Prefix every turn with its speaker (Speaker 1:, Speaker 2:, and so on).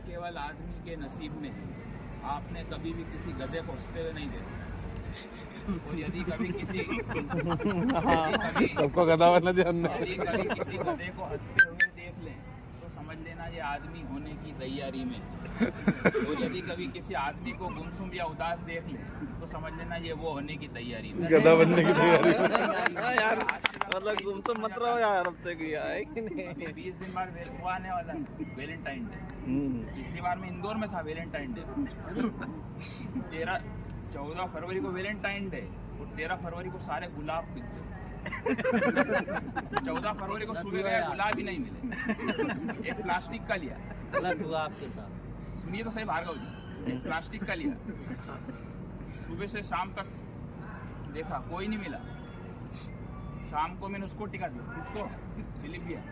Speaker 1: केवल आदमी के नसीब में है। आपने कभी भी किसी गधे को हंसते हुए नहीं देखा। और यदि कभी किसी
Speaker 2: सबको गधा बनना चाहिए।
Speaker 1: यदि कभी किसी गधे को हंसते हुए देख लें तो समझ लेना ये आदमी होने की तैयारी में है। और यदि कभी किसी आदमी को गुमसुम या उदास देख लें तो समझ लेना ये वो होने की तैयारी में।
Speaker 2: गधा बनने की तैयारी।
Speaker 3: यार मतलब तुम तो मत रहो यार, अब तक गया है कि नहीं?
Speaker 1: 20 दिन बाद वो आने वाला है वैलेंटाइन डे। पिछली बार मैं इंदौर में था वैलेंटाइन डे। 14 फरवरी को वैलेंटाइन डे और 13 फरवरी को सारे गुलाब बिक गए। 14 फरवरी को सुबह गया गुलाब ही नहीं मिले। एक प्लास्टिक का लिया।
Speaker 3: गलत हुआ आपके साथ।
Speaker 1: सुनिए तो सही भार्गव जी, एक प्लास्टिक का लिया। सुबह से शाम तक देखा कोई नहीं मिला। शाम को मैंने उसको टिका दिया। किसको? दिलीप भैया।